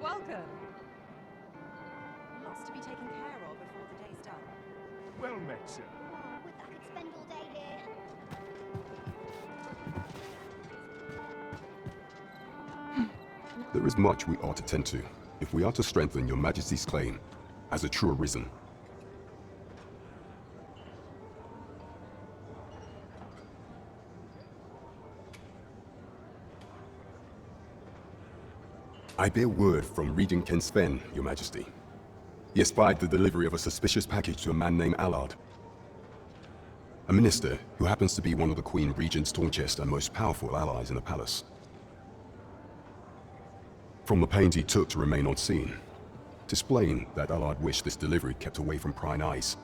Welcome. Lots to be taken care of before the day's done. Well met, sir. Oh, would I could spend all day here. There is much we ought to tend to, if we are to strengthen your Majesty's claim as a true Arisen. I bear word from Regent Ken Sven, Your Majesty. He has spied the delivery of a suspicious package to a man named Allard, a minister who happens to be one of the Queen Regent's staunchest and most powerful allies in the palace. From the pains he took to remain on scene, it's plain that Allard wished this delivery kept away from prying eyes.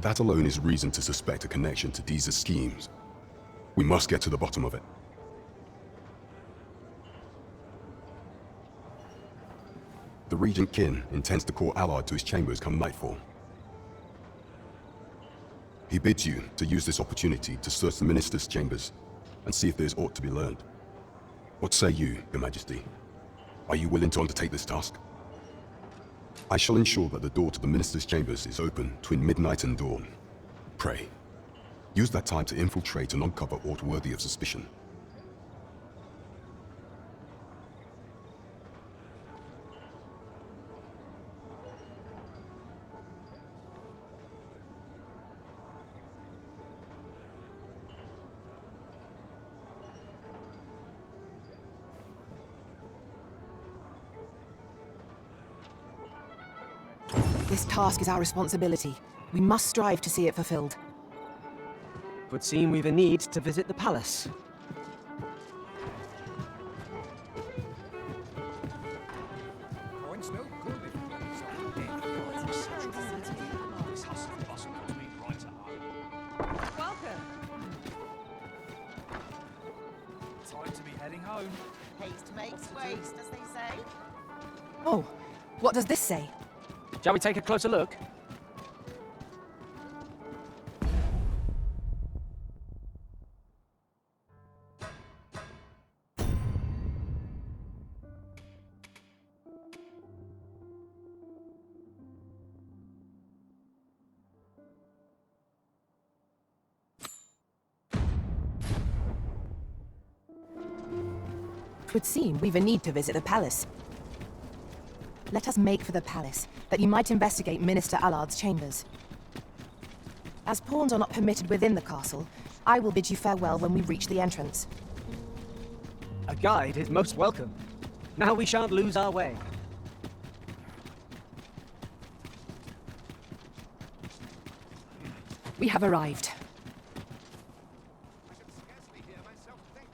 That alone is reason to suspect a connection to Deeza's schemes. We must get to the bottom of it. The Regent Kin intends to call Allard to his chambers come nightfall. He bids you to use this opportunity to search the minister's chambers and see if there's aught to be learned. What say you, Your Majesty? Are you willing to undertake this task? I shall ensure that the door to the minister's chambers is open between midnight and dawn. Pray, use that time to infiltrate and uncover aught worthy of suspicion. This task is our responsibility. We must strive to see it fulfilled. Would seem we've a need to visit the palace. Welcome. Time to be heading home. Haste makes waste, as they say. Oh, what does this say? Shall we take a closer look? It would seem we've a need to visit the palace. Let us make for the palace, that you might investigate Minister Allard's chambers. As pawns are not permitted within the castle, I will bid you farewell when we reach the entrance. A guide is most welcome. Now we shan't lose our way. We have arrived. I can scarcely hear myself think.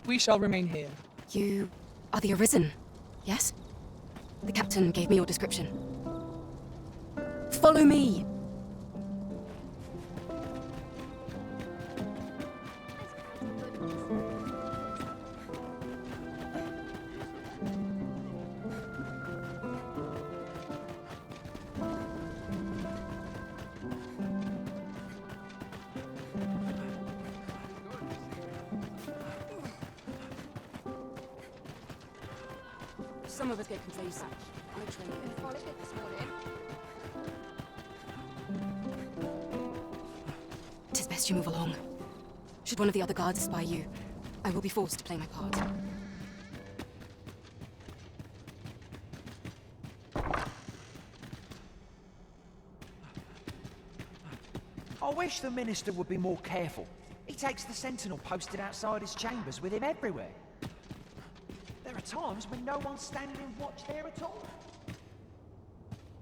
We shall remain here. You are the Arisen, yes? The captain gave me your description. Follow me! Some of us get complacent. I train it. Frolic it this morning. It is best you move along. Should one of the other guards spy you, I will be forced to play my part. I wish the Minister would be more careful. He takes the sentinel posted outside his chambers with him everywhere. There are times when no one's standing in watch there at all.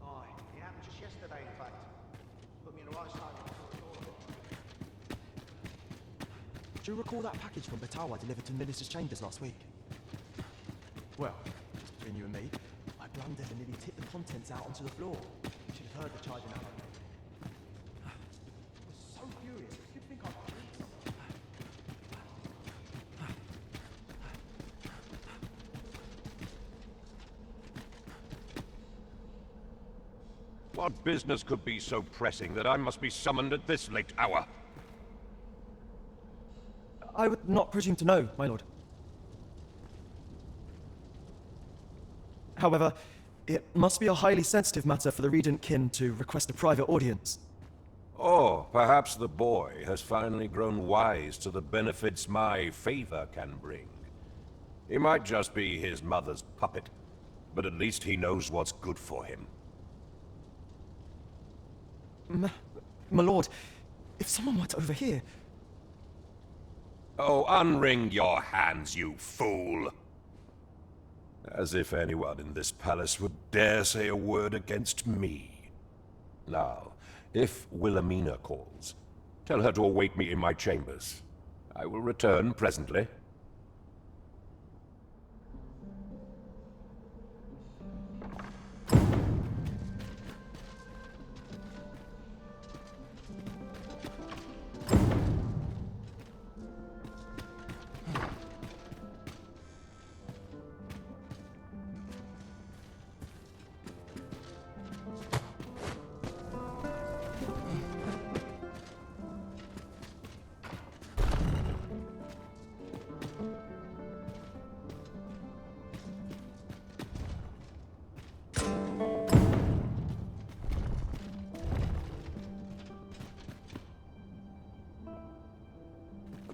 Aye, it happened just yesterday, in fact. Put me in the right side of the door. Do you recall that package from Batawa delivered to the Minister's chambers last week? Well, just between you and me, I blundered and nearly tipped the contents out onto the floor. You should have heard the charging out. What business could be so pressing that I must be summoned at this late hour? I would not presume to know, my lord. However, it must be a highly sensitive matter for the Regent kin to request a private audience. Or perhaps the boy has finally grown wise to the benefits my favor can bring. He might just be his mother's puppet, but at least he knows what's good for him. My lord, if someone were to overhear... Oh, unwring your hands, you fool! As if anyone in this palace would dare say a word against me. Now, if Wilhelmina calls, tell her to await me in my chambers. I will return presently.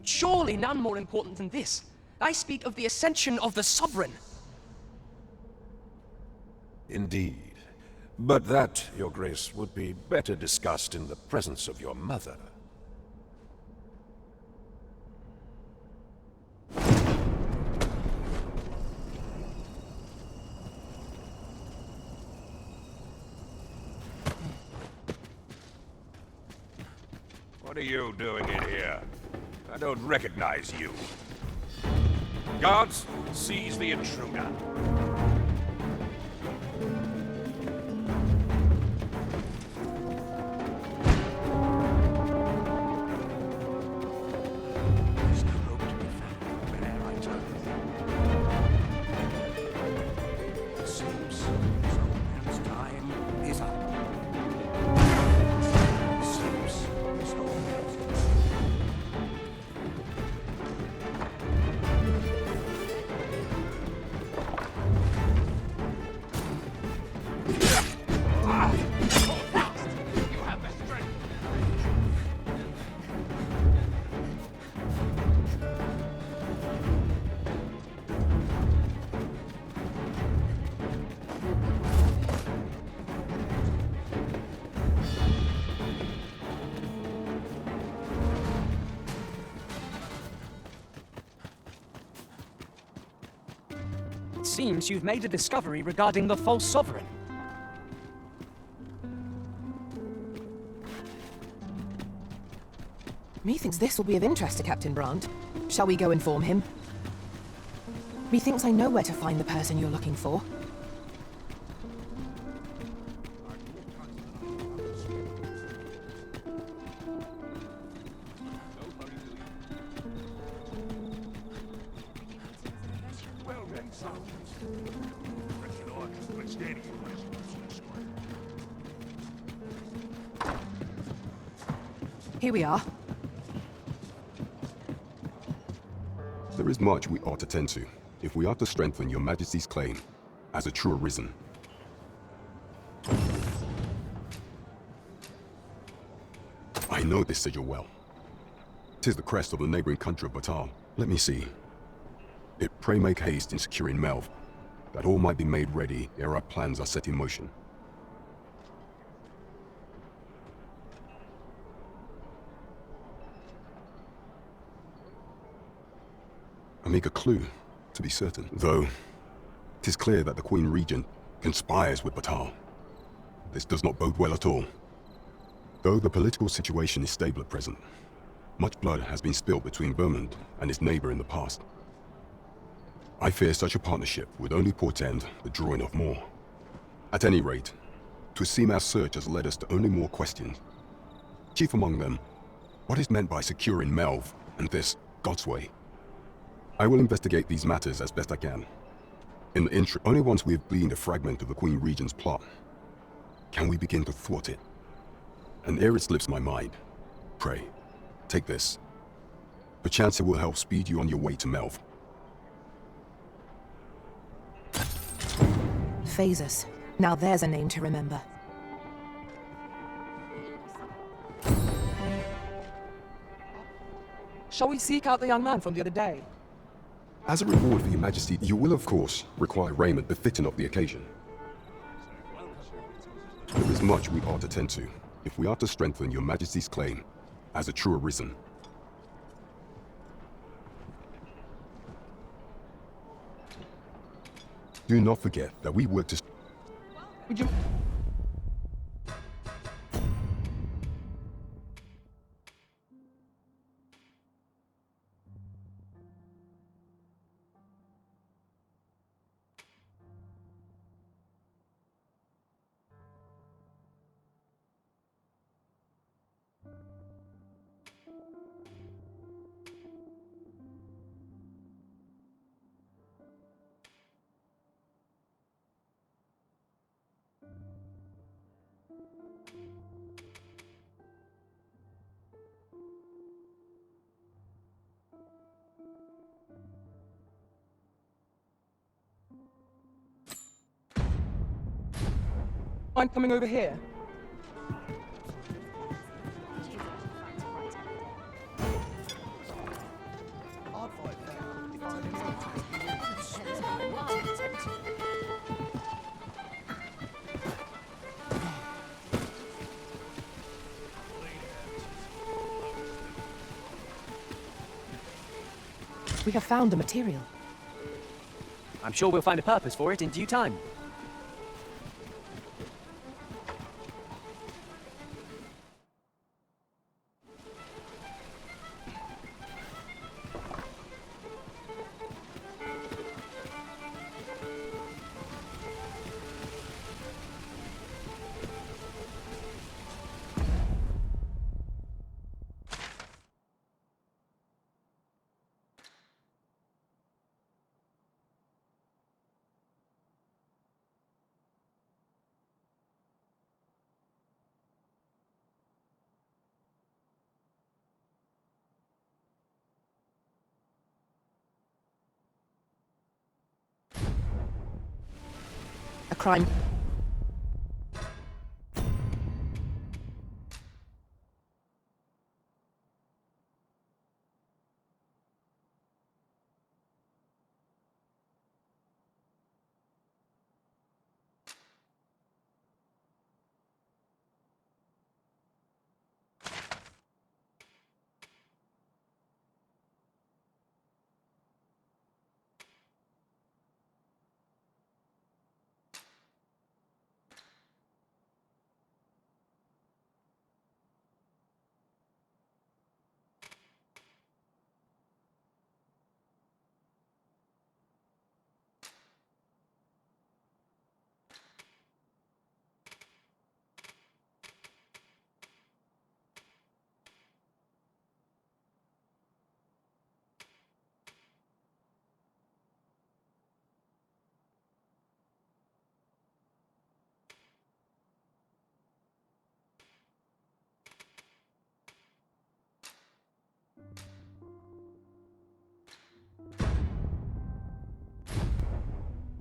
Surely none more important than this. I speak of the ascension of the Sovereign. Indeed. But that, Your Grace, would be better discussed in the presence of your mother. What are you doing in here? I don't recognize you. Guards, seize the intruder. Seems you've made a discovery regarding the false sovereign. Methinks this will be of interest to Captain Brandt. Shall we go inform him? Methinks I know where to find the person you're looking for. Here we are. There is much we ought to tend to, if we are to strengthen your Majesty's claim as a true Arisen. I know this sigil well. 'Tis the crest of the neighboring country of Batal. Let me see. It pray make haste in securing Melv, that all might be made ready ere our plans are set in motion. A meager clue, to be certain. Though, 'tis clear that the Queen Regent conspires with Batal. This does not bode well at all. Though the political situation is stable at present, much blood has been spilled between Vermont and its neighbor in the past. I fear such a partnership would only portend the drawing of more. At any rate, 'twould seem our search has led us to only more questions. Chief among them, what is meant by securing Melv and this God's way? I will investigate these matters as best I can. In the interim, only once we have gleaned a fragment of the Queen Regent's plot, Can we begin to thwart it? An area slips my mind. Pray, take this. Perchance it will help speed you on your way to Melv. Phasus. Now there's a name to remember. Shall we seek out the young man from the other day? As a reward for your majesty, you will of course require raiment befitting of the occasion. There is much we ought to tend to, if we are to strengthen your majesty's claim as a true arisen. Do not forget that we work to... Would you... mind coming over here? We have found a material. I'm sure we'll find a purpose for it in due time. A crime.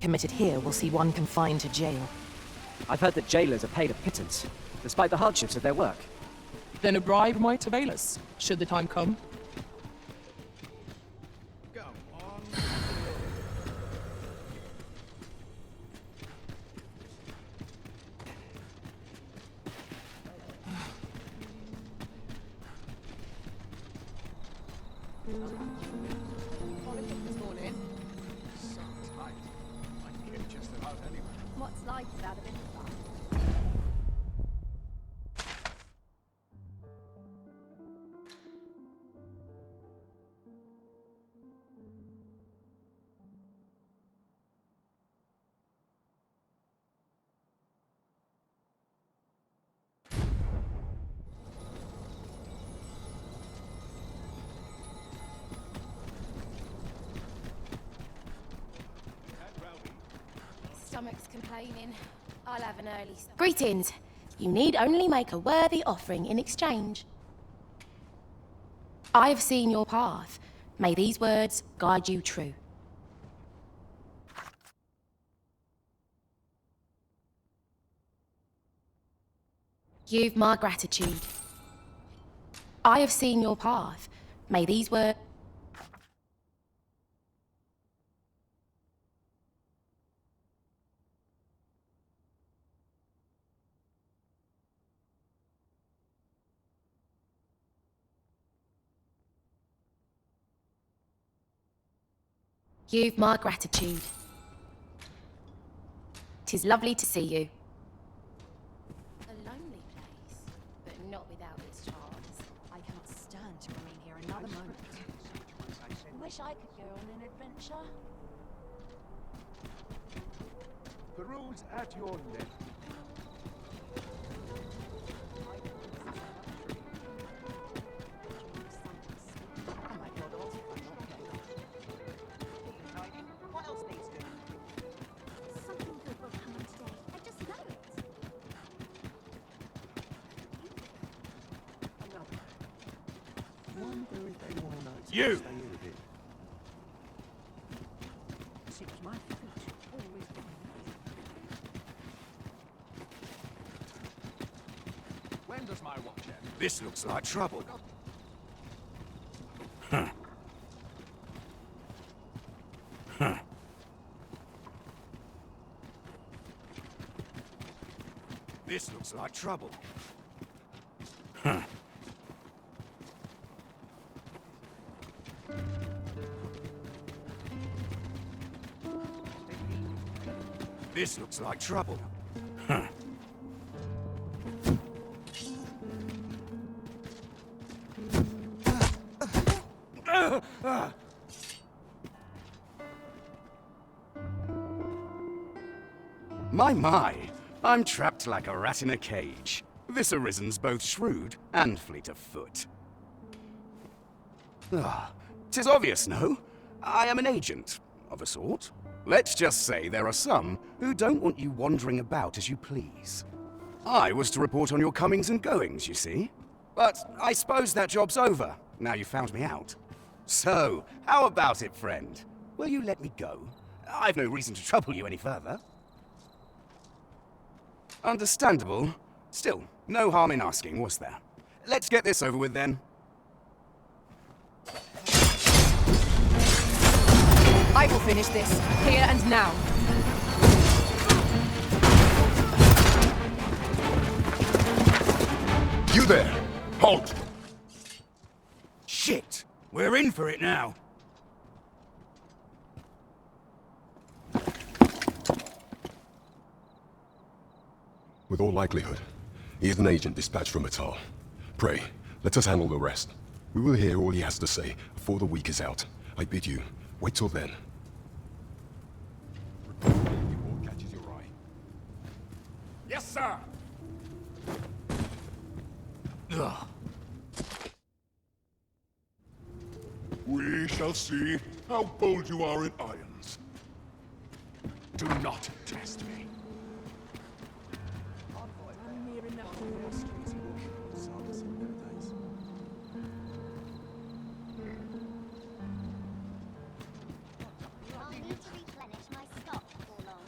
Committed here will see one confined to jail. I've heard that jailers are paid a pittance, despite the hardships of their work. Then a bribe might avail us, should the time come. What's life without a bit of fun? Stomach's complaining. I'll have an early start. Greetings. You need only make a worthy offering in exchange. I have seen your path. May these words guide you true. You've my gratitude. I have seen your path. May these words... You've my gratitude. 'Tis lovely to see you. A lonely place, but not without its charms. I cannot stand to remain here another moment. I wish I could go on an adventure. The road's at your left. What else needs doing? Something good will come up today. I just know it. Wonder if anyone will notice. You! Stay here a bit. Seems my foot always When does my watch end? This looks like trouble. This looks like trouble. This looks like trouble. My, I'm trapped like a rat in a cage. This arisen's both shrewd and fleet of foot. Ah, 'tis obvious, no? I am an agent, of a sort. Let's just say there are some who don't want you wandering about as you please. I was to report on your comings and goings, you see. But I suppose that job's over, now you found me out. So, how about it, friend? Will you let me go? I've no reason to trouble you any further. Understandable. Still, no harm in asking, was there? Let's get this over with then. I will finish this, here and now. You there! Halt! Shit! We're in for it now. With all likelihood, he is an agent dispatched from Atal. Pray, let us handle the rest. We will hear all he has to say before the week is out. I bid you, wait till then. Report if aught catches your eye. Yes, sir! Ugh. We shall see how bold you are in irons. Do not test me. I'll need to replenish my stock before long.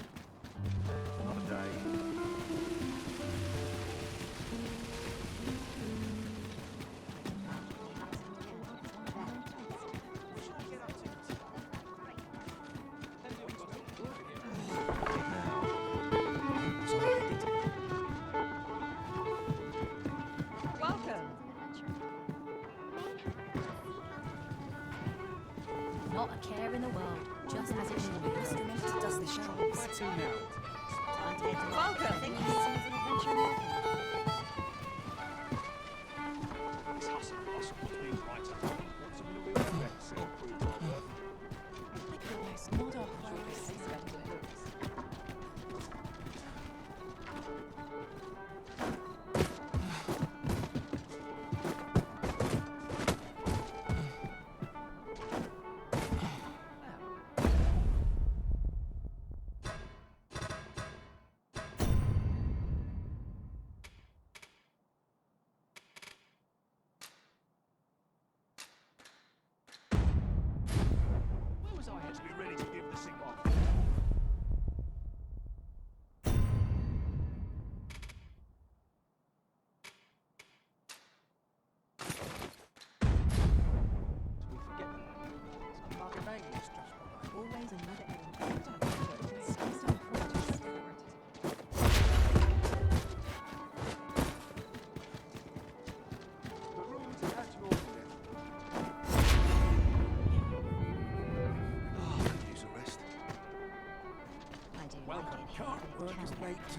Another day. Welcome. Not a care in the world, just as it should be. Does the show. Where to now? Time to head to Welcome. I think this seems an adventure in everything. This hustle and bustle puts me right up. Want some new effects? My goodness, not a horse.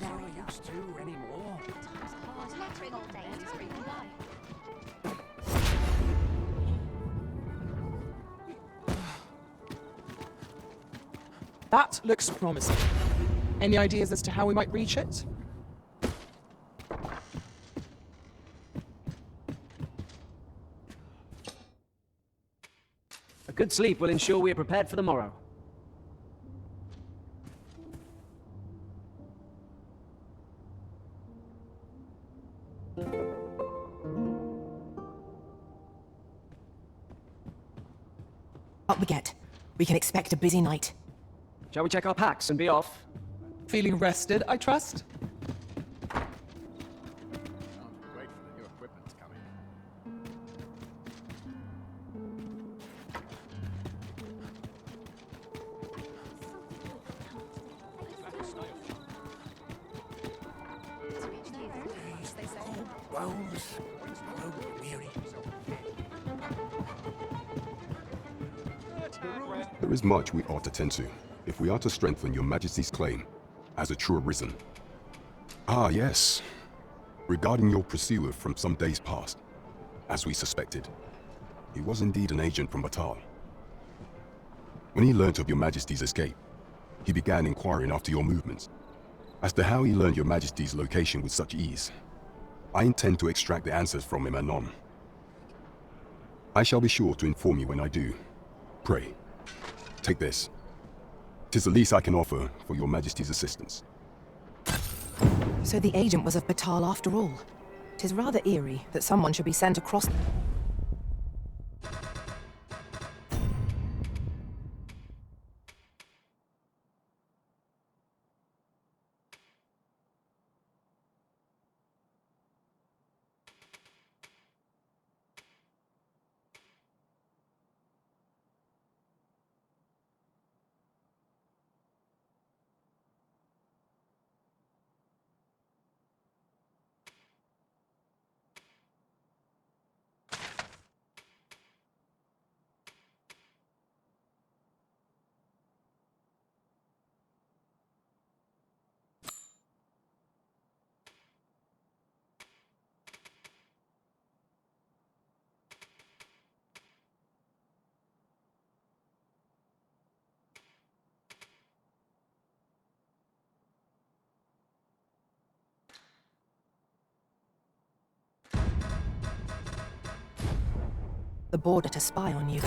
where I used to anymore. Lettering all day is creeping by. That looks promising. Any ideas as to how we might reach it? A good sleep will ensure we are prepared for the morrow. Up we get. We can expect a busy night. Shall we check our packs and be off? Feeling rested, I trust? There is much we ought to tend to, if we are to strengthen your Majesty's claim as a true arisen. Ah, yes. Regarding your pursuer from some days past, as we suspected, he was indeed an agent from Batal. When he learnt of your Majesty's escape, he began inquiring after your movements. As to how he learned your Majesty's location with such ease, I intend to extract the answers from him anon. I shall be sure to inform you when I do. Pray, take this. 'Tis the least I can offer for your Majesty's assistance. So the agent was of Batal after all. 'Tis rather eerie that someone should be sent across... the border to spy on you.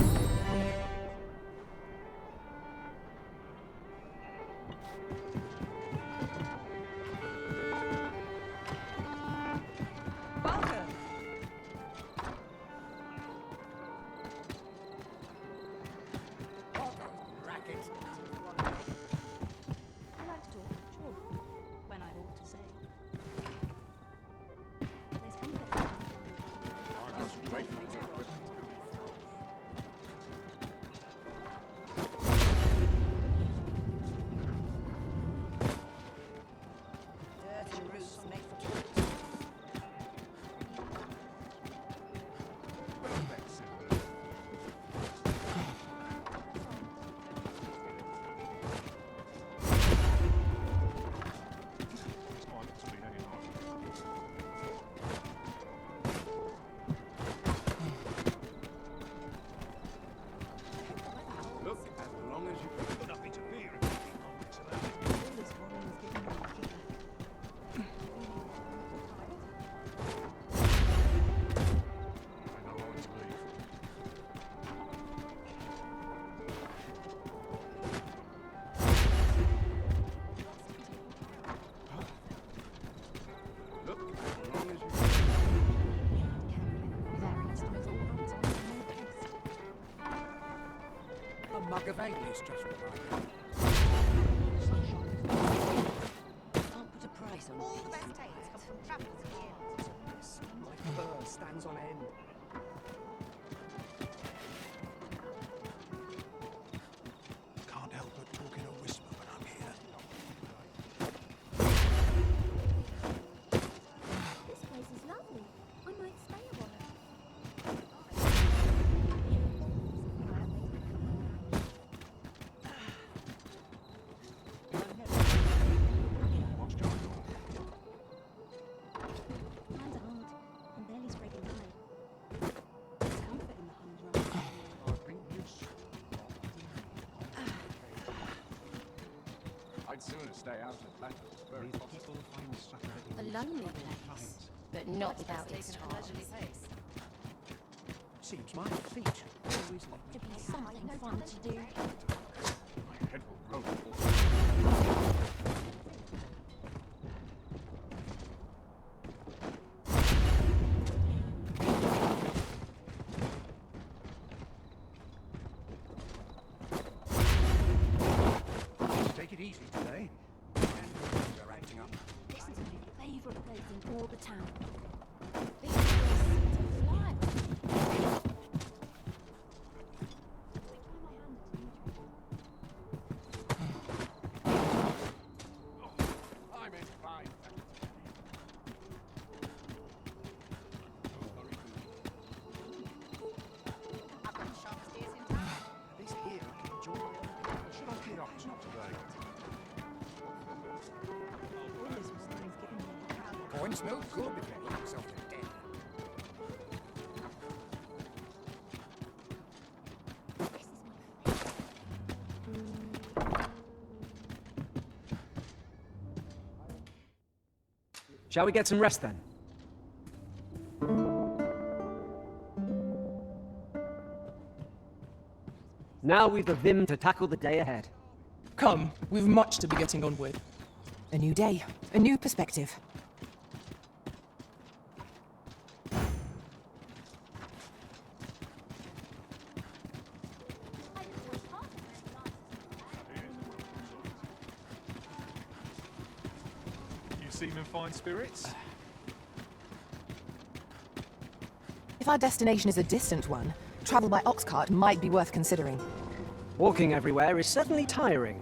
Mug of ale is just what I want. Can't put a price on All it. the best takes come from travellers here. My fur stands on end. Can't help but talk in a whisper when I'm here. This place is lovely. I might stay a while. Times are hard. I'm barely scraping by. There's comfort in the humdrum. I'd sooner stay out of battle. Very people find such A lonely place, but not without its charm. Seems my feet always To be something fun to do. my head will roll. Take it easy today. You're acting up. This is my favourite place in all the town. This place seems to fly. I'm in fine. I've got the sharpest ears in town. This here I can enjoy my own. Should I get up to today? Points no good if you get yourself to death. Shall we get some rest then? Now we've the vim to tackle the day ahead. Come, we've much to be getting on with. A new day, a new perspective. You seem in fine spirits. If our destination is a distant one, travel by ox cart might be worth considering. Walking everywhere is certainly tiring.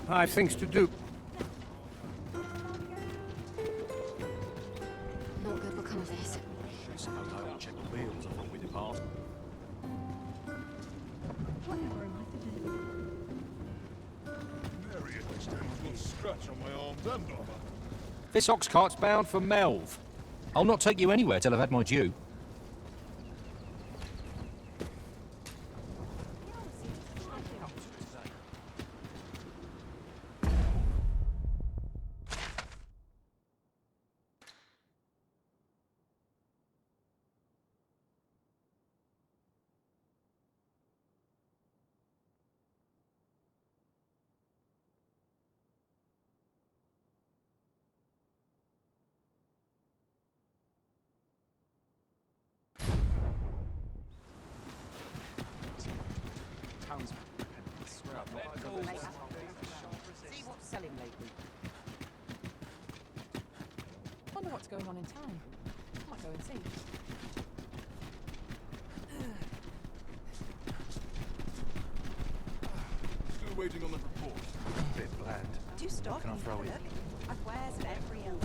I have things to do. Not good will come of this. Suppose I will check the wheels before we depart. Very interesting. I've got a scratch on my arms and armor. This ox cart's bound for Melv. I'll not take you anywhere till I've had my due. See what's selling lately. Wonder what's going on in town. Might go and see. Still waiting on the report. Bit bland. Do stock Can I and throw have a in? look. I've wares of every ilk.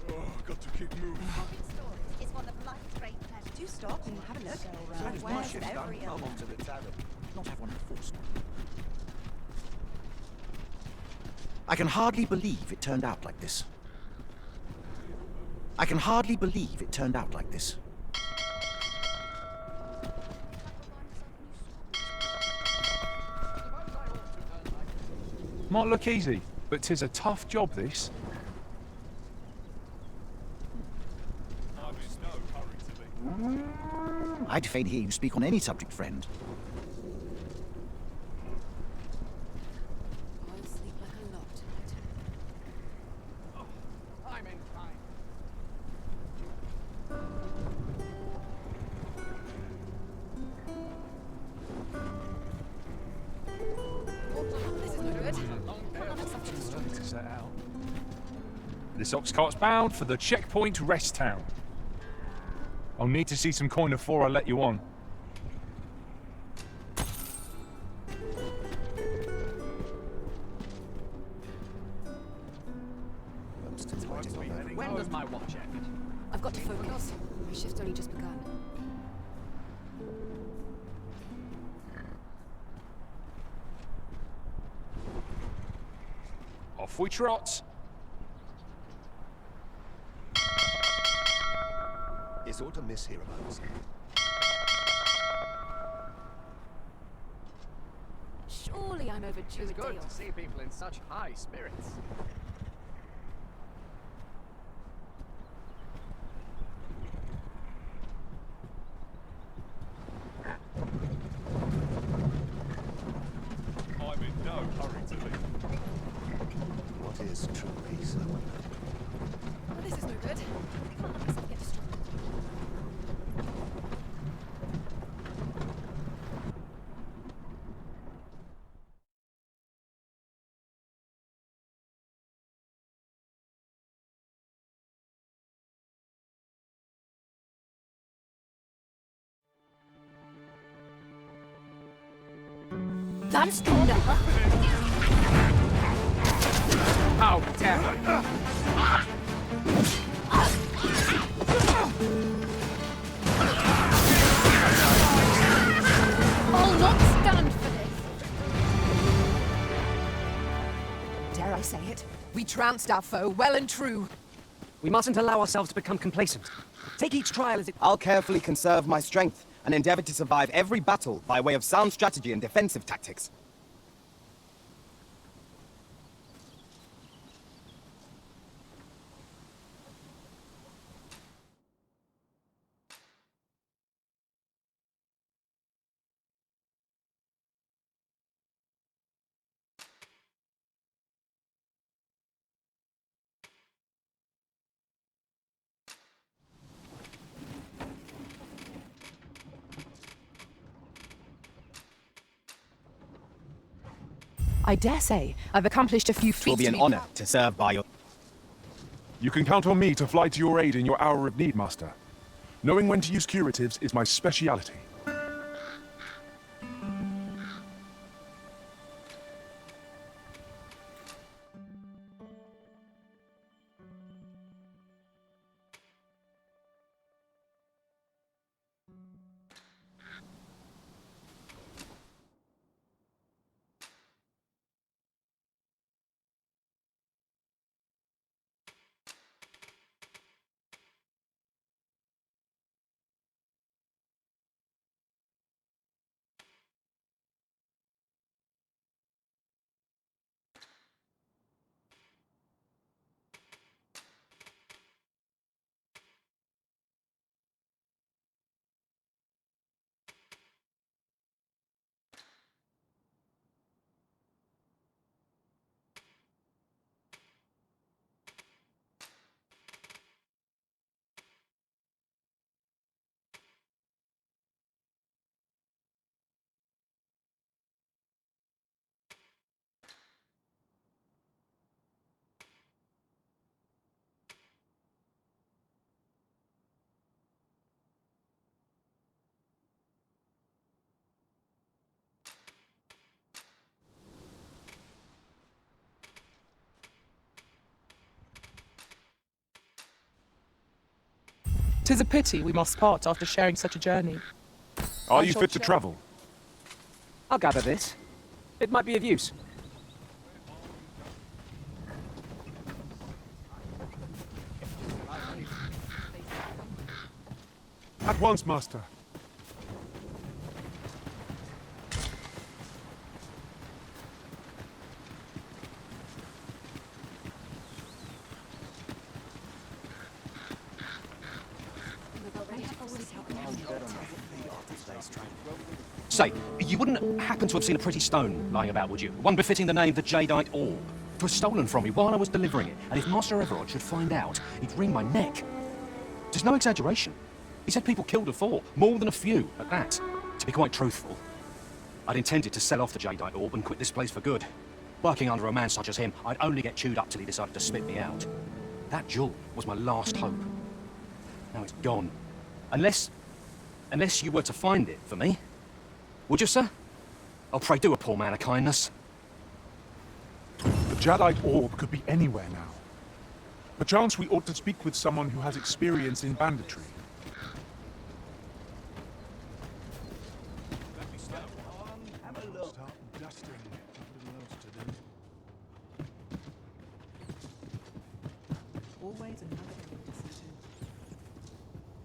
Oh, got to keep moving. It's one of life's great pleasures. Do stock and have a look. Soon I've as my wares of shift's done, every I'm ilk. on to the tavern. Not have one enforced. I can hardly believe it turned out like this. I can hardly believe it turned out like this. Might look easy, but 'tis a tough job, this. I'm in no hurry to be. I'd fain hear you speak on any subject, friend. I'll sleep like a log tonight. I'm in fine. This is no good. To set out. This ox cart's bound for the checkpoint rest town. I'll need to see some coin before I let you on. When does my watch end? I've got to focus. My shift's only just begun. Off we trot. Is aught amiss hereabouts? Surely I'm overdue It's a good day to off. see people in such high spirits. I'm in no hurry to leave. What is true peace, I wonder? Well, this is no good. I can't let myself get distracted. That's enough. How dare you! I'll not stand for this. Dare I say it? We trounced our foe well and true. We mustn't allow ourselves to become complacent. Take each trial as it... I'll carefully conserve my strength and endeavor to survive every battle by way of sound strategy and defensive tactics. I dare say I've accomplished a few It will feats be an to honor to serve by your... You can count on me to fly to your aid in your hour of need, Master. Knowing when to use curatives is my speciality. Tis a pity we must part after sharing such a journey. Are I you shall fit to check. travel? I'll gather this. It might be of use. At once, Master. Say, you wouldn't happen to have seen a pretty stone lying about, would you? One befitting the name the Jadeite Orb. It was stolen from me while I was delivering it, and if Master Everard should find out, he'd wring my neck. There's no exaggeration. He said people killed before, more than a few, at that. To be quite truthful, I'd intended to sell off the Jadeite Orb and quit this place for good. Working under a man such as him, I'd only get chewed up till he decided to spit me out. That jewel was my last hope. Now it's gone. Unless you were to find it for me. Would you, sir? I'll pray do a poor man a kindness. The Jadeite Orb could be anywhere now. Perchance we ought to speak with someone who has experience in banditry. Always another thing to see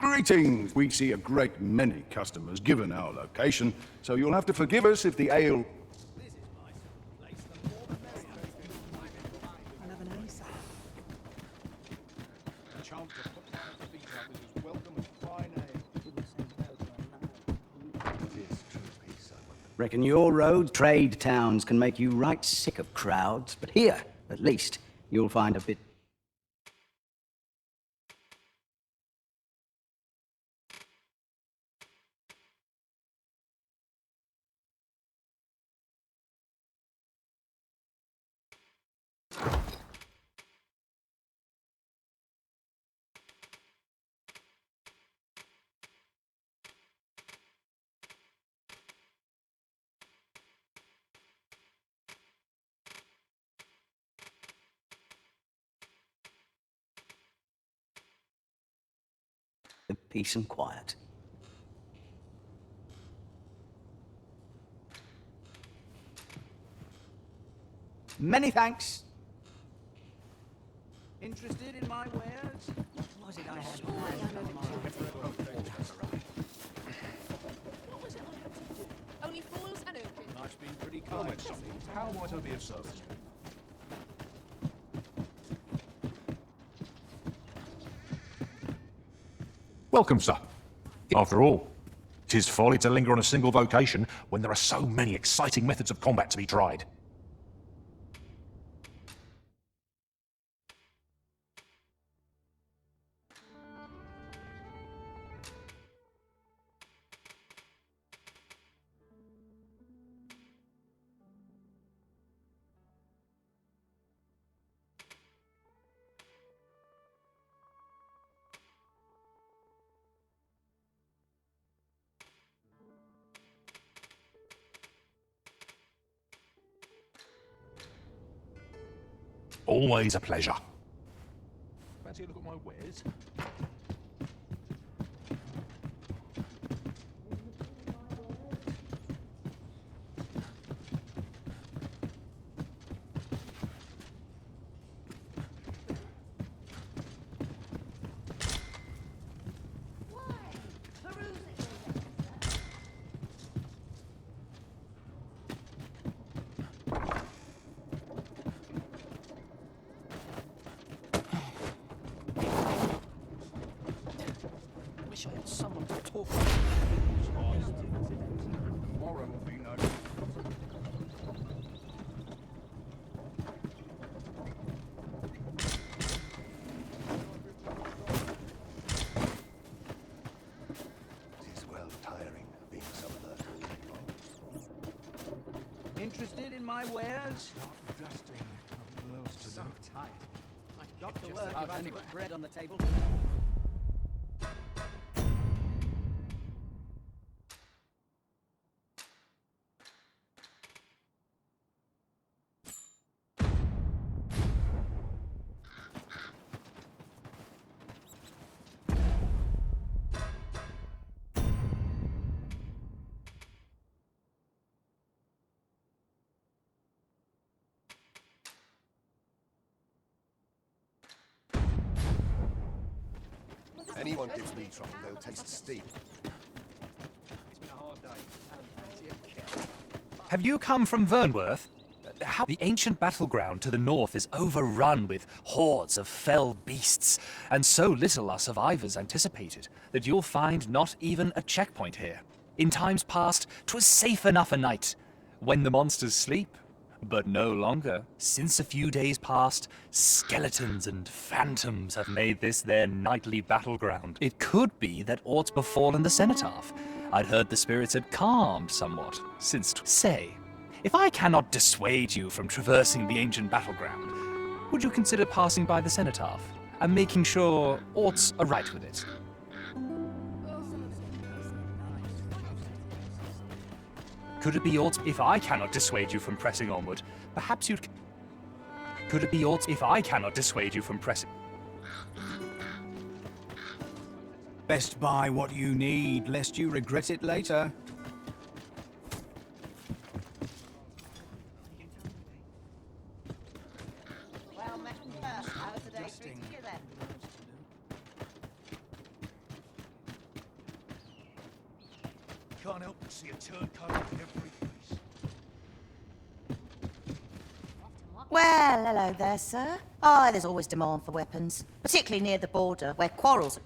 to. Greetings! We see a great many customers given our location, so you'll have to forgive us if the ale... I'll have an ace. Reckon your road trade towns can make you right sick of crowds, but here, at least, you'll find a bit... peace and quiet. Many thanks. Interested in my wares? What was it I had? What was it I had to do? Only fools and urchins. Nice being pretty kind. How might I be of service? Welcome, sir. After all, 'tis folly to linger on a single vocation when there are so many exciting methods of combat to be tried. Always a pleasure. Fancy a look at my wares? Wish I had someone to talk to. It is well tiring being some of that. Interested in my wares? So tight. Got to work if I only put bread on the table. Anyone gives me trouble, they'll taste steam. It's been a hard day. Fancy a kill. Have you come from Vernworth? How the ancient battleground to the north is overrun with hordes of fell beasts, and so little are survivors anticipated that you'll find not even a checkpoint here. In times past, 'twas safe enough a night, when the monsters sleep. But no longer. Since a few days past, skeletons and phantoms have made this their nightly battleground. It could be that aught's befallen the cenotaph. I'd heard the spirits had calmed somewhat, since say, if I cannot dissuade you from traversing the ancient battleground, would you consider passing by the cenotaph and making sure aught's aright with it? Could it be aught if I cannot dissuade you from pressing onward? Perhaps you'd... Could it be aught if I cannot dissuade you from pressing... Best buy what you need, lest you regret it later. Well met in person. How's the day treating you then? Can't help but see a turncoat in every place. Well, hello there, sir. Oh, there's always demand for weapons, particularly near the border, where quarrels...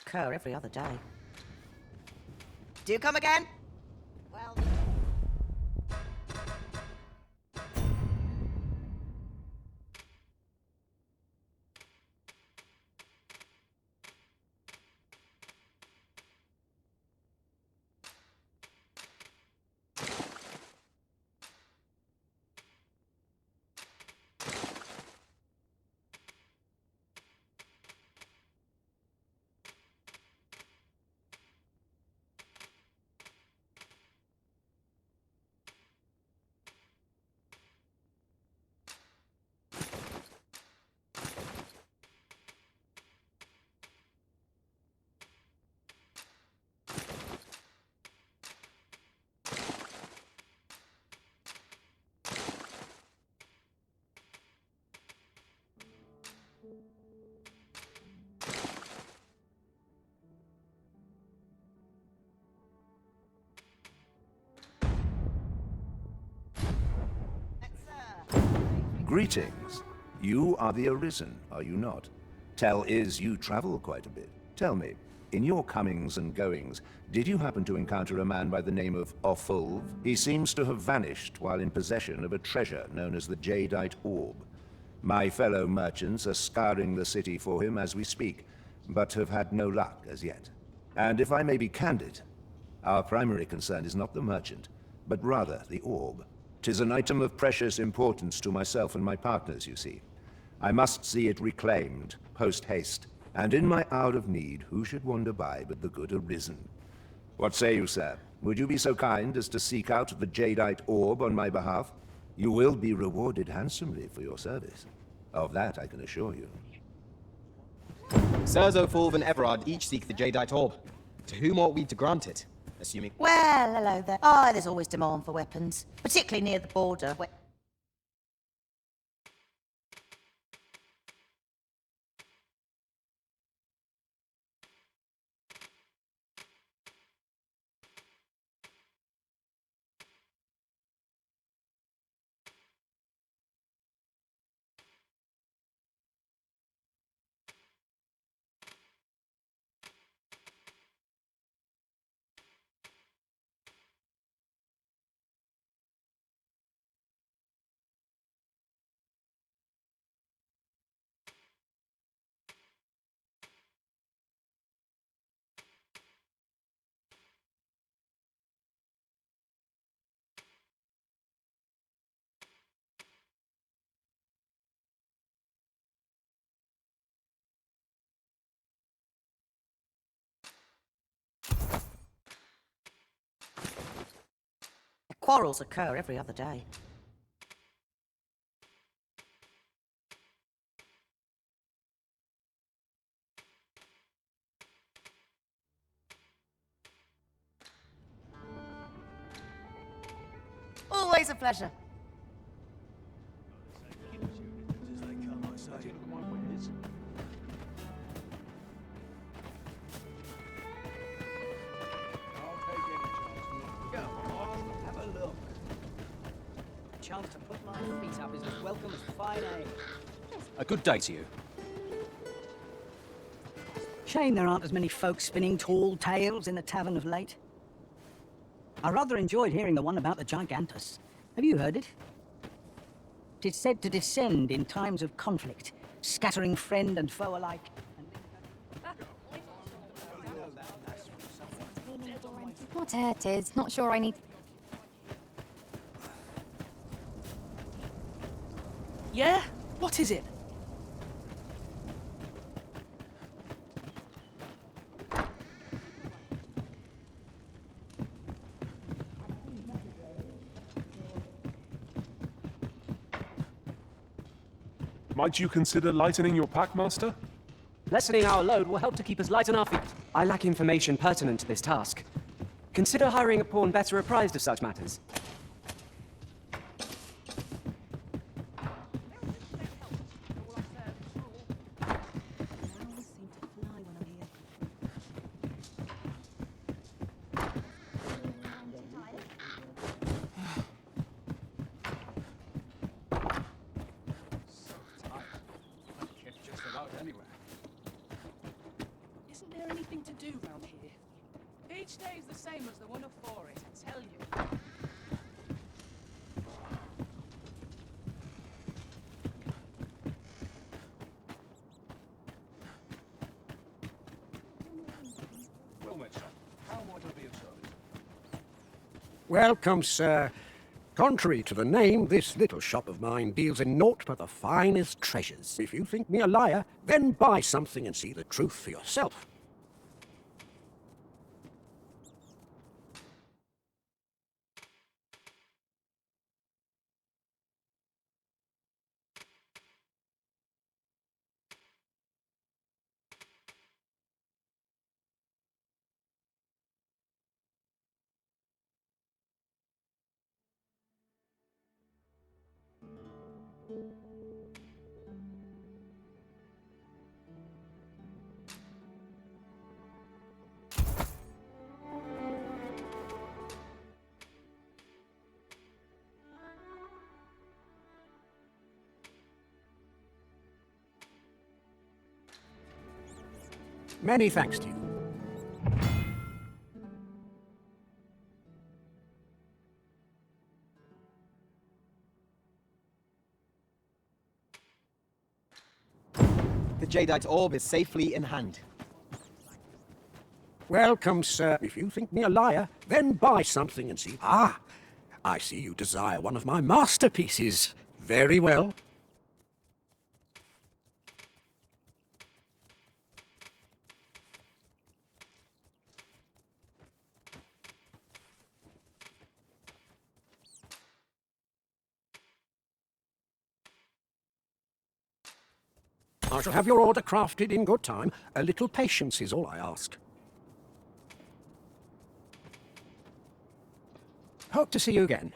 occur every other day. Do you come again? Well... Greetings. You are the Arisen, are you not? Tell is you travel quite a bit. Tell me, in your comings and goings, did you happen to encounter a man by the name of Offulv? He seems to have vanished while in possession of a treasure known as the Jadeite Orb. My fellow merchants are scouring the city for him as we speak, but have had no luck as yet. And if I may be candid, our primary concern is not the merchant, but rather the orb. 'Tis an item of precious importance to myself and my partners, you see. I must see it reclaimed, post-haste, and in my hour of need, who should wander by but the good Arisen? What say you, sir? Would you be so kind as to seek out the Jadeite Orb on my behalf? You will be rewarded handsomely for your service. Of that I can assure you. Sirs O'Fulv and Everard each seek the Jadeite Orb. To whom ought we to grant it? Assuming... Well, hello there. Oh, there's always demand for weapons, particularly near the border, where... Quarrels occur every other day. Always a pleasure. Chance to put my feet up is as welcome as fine ale. A good day to you. Shame there aren't as many folk spinning tall tales in the tavern of late. I rather enjoyed hearing the one about the Gigantus. Have you heard it? It is said to descend in times of conflict, scattering friend and foe alike. What it is, not sure I need... Yeah? What is it? Might you consider lightening your pack, Master? Lessening our load will help to keep us light on our feet. I lack information pertinent to this task. Consider hiring a pawn better apprised of such matters. Isn't there anything to do round here? Each day is the same as the one before it, I tell you. Well met, son. How might I be of service? Welcome, sir. Contrary to the name, this little shop of mine deals in naught but the finest treasures. If you think me a liar, then buy something and see the truth for yourself. Many thanks to you. The Jadeite orb is safely in hand. Welcome, sir. If you think me a liar, then buy something and see. Ah, I see you desire one of my masterpieces. Very well. I shall have your order crafted in good time. A little patience is all I ask. Hope to see you again.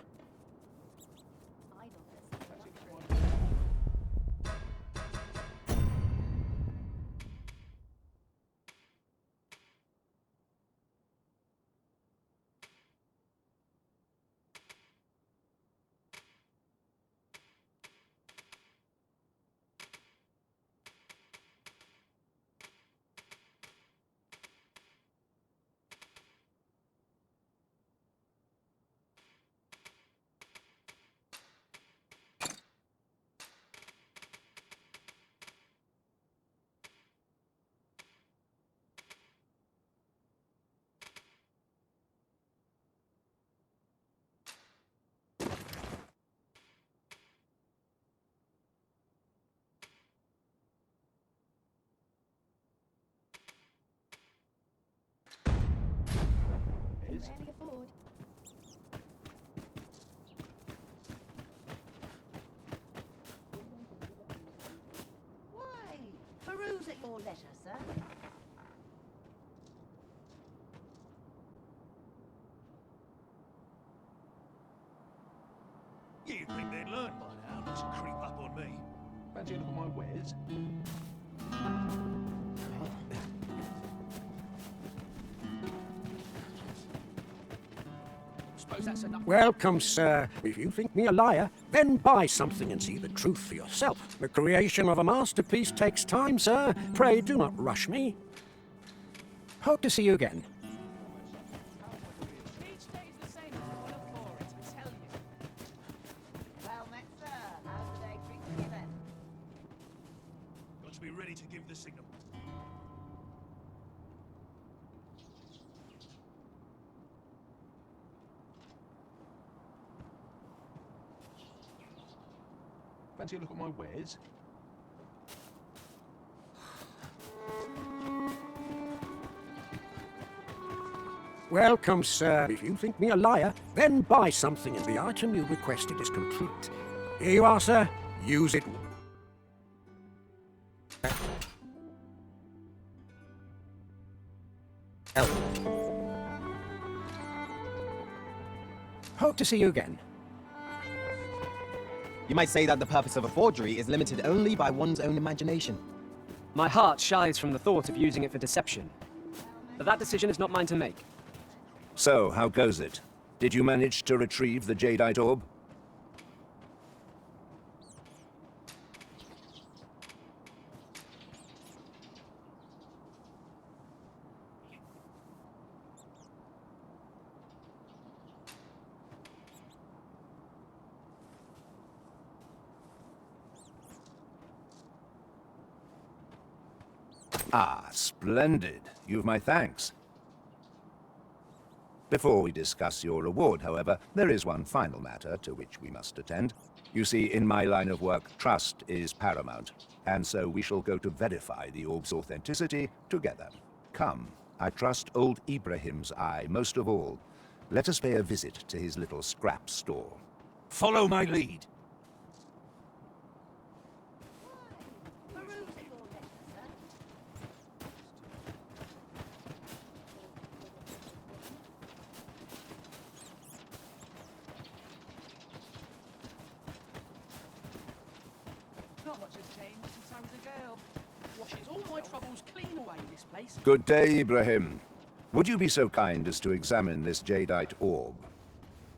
Barely afford. Why? Peruse at your leisure, sir. You'd think they'd learn by now not to creep up on me. Fancy a look at my wares? Suppose that's enough. Welcome, sir. If you think me a liar, then buy something and see the truth for yourself. The creation of a masterpiece takes time, sir. Pray do not rush me. Hope to see you again. Well met, sir. How's the day treating you then? Got to be ready to give the signal. Fancy a look at my wares? Welcome, sir. If you think me a liar, then buy something and the item you requested is complete. Here you are, sir. Use it. Hope to see you again. You might say that the purpose of a forgery is limited only by one's own imagination. My heart shies from the thought of using it for deception. But that decision is not mine to make. So, how goes it? Did you manage to retrieve the jadeite orb? Ah, splendid. You've my thanks. Before we discuss your reward, however, there is one final matter to which we must attend. You see, in my line of work, trust is paramount, and so we shall go to verify the orb's authenticity together. Come, I trust old Ibrahim's eye most of all. Let us pay a visit to his little scrap store. Follow my lead. Not much has changed since I was a girl. Washes all my troubles clean away in this place. Good day, Ibrahim. Would you be so kind as to examine this jadeite orb?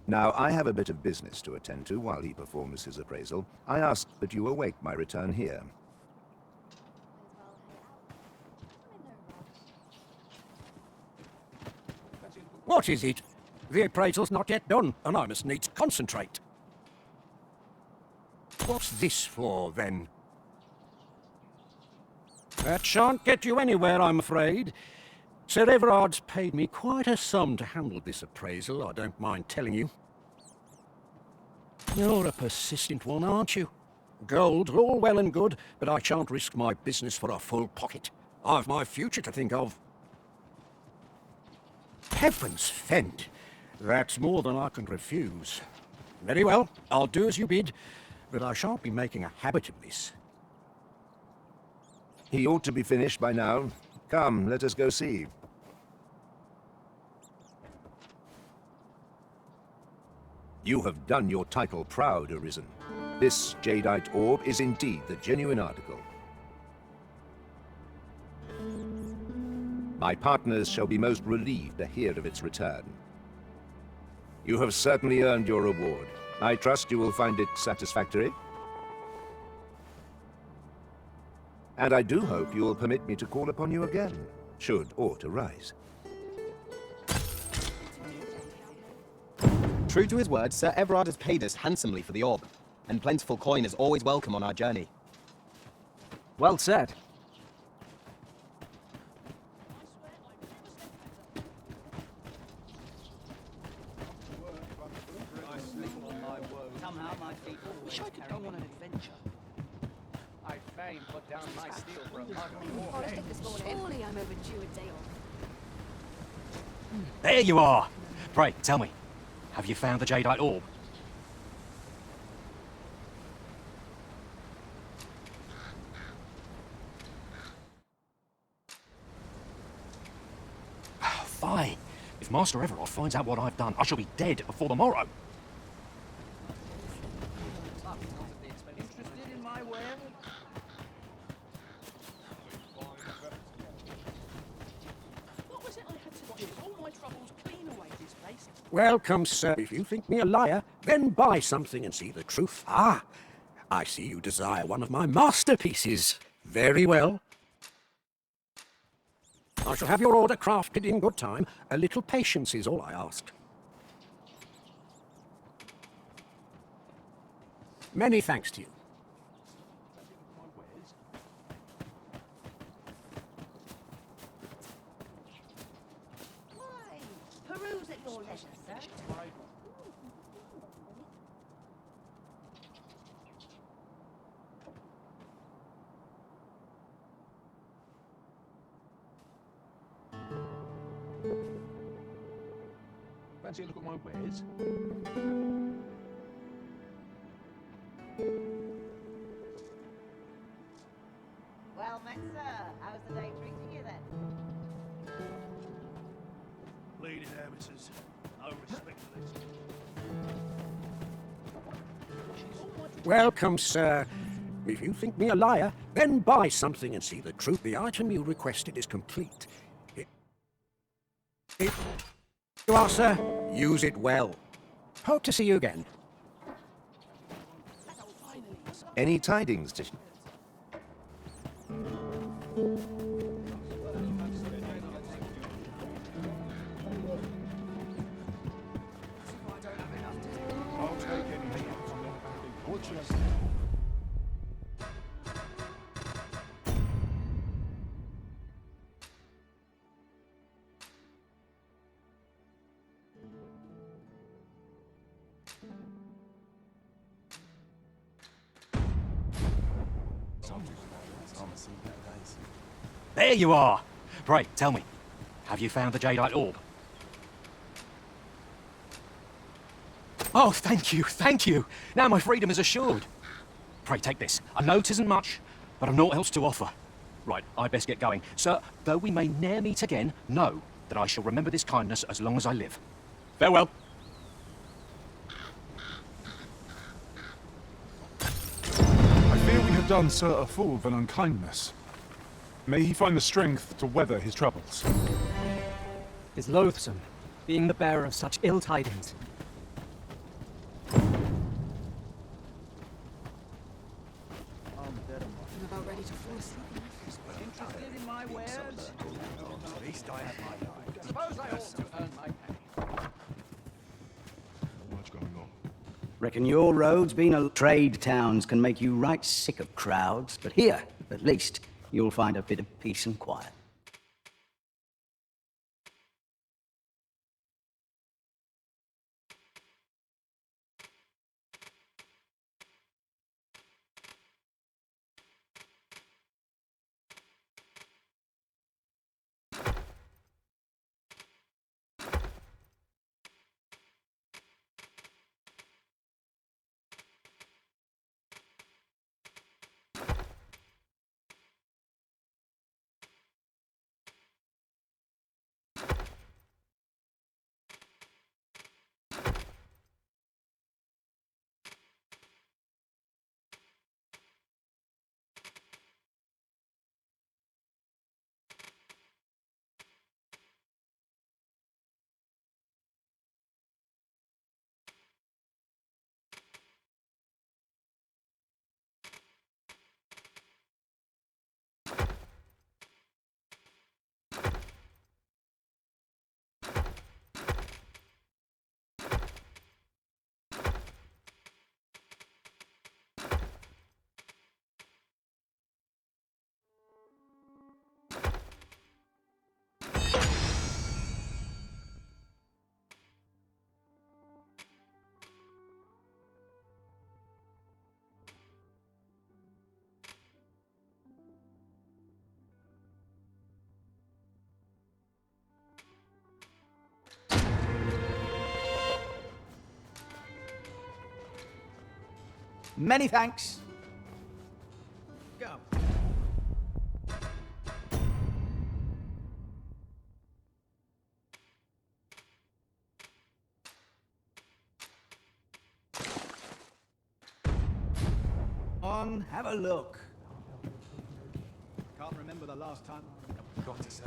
Now, I have a bit of business to attend to while he performs his appraisal. I ask that you await my return here. What is it? The appraisal's not yet done, and I must needs concentrate. What's this for, then? That shan't get you anywhere, I'm afraid. Sir Everard's paid me quite a sum to handle this appraisal, I don't mind telling you. You're a persistent one, aren't you? Gold, all well and good, but I shan't risk my business for a full pocket. I've my future to think of. Heavens fend! That's more than I can refuse. Very well, I'll do as you bid, but I shan't be making a habit of this. He ought to be finished by now. Come, let us go see. You have done your title proud, Arisen. This jadeite orb is indeed the genuine article. My partners shall be most relieved to hear of its return. You have certainly earned your reward. I trust you will find it satisfactory. And I do hope you will permit me to call upon you again, should aught arise. True to his word, Sir Everard has paid us handsomely for the orb, and plentiful coin is always welcome on our journey. Well said. Wish I could go on an adventure. I fain put down my steel for a mug of war. Surely I'm overdue a day off. There you are! Pray, tell me, have you found the jadeite orb? Fine. If Master Everard finds out what I've done, I shall be dead before the morrow. Interested in my ware? What was it I had to do? All my troubles clean away this place. Welcome, sir. If you think me a liar, then buy something and see the truth. Ah, I see you desire one of my masterpieces. Very well. I shall have your order crafted in good time. A little patience is all I ask. Many thanks to you. Peruse at your leisure, sir. Fancy a look at my wares? Well met, sir. How's the day treating you then? Bleeding amateurs. No respect for this. Welcome, sir. If you think me a liar, then buy something and see the truth. The item you requested is complete. Here you are, sir. Use it well. Hope to see you again. Any tidings to... I'll take anything from them. Fortunately. There you are! Pray, tell me, have you found the jadeite orb? Oh, thank you, thank you! Now my freedom is assured. Pray, take this. A note isn't much, but I've naught else to offer. Right, I best get going. Sir, though we may ne'er meet again, know that I shall remember this kindness as long as I live. Farewell. I fear we have done Sir a fool of an unkindness. May he find the strength to weather his troubles. Is loathsome, being the bearer of such ill tidings. I'm about ready to fall asleep. Interested in my wares? At least I have my life. Suppose I ought to earn my pay. What's going on? Reckon your roads being a trade towns can make you right sick of crowds, but here, at least, you'll find a bit of peace and quiet. Many thanks. Go. On, have a look. Can't remember the last time. Got to say.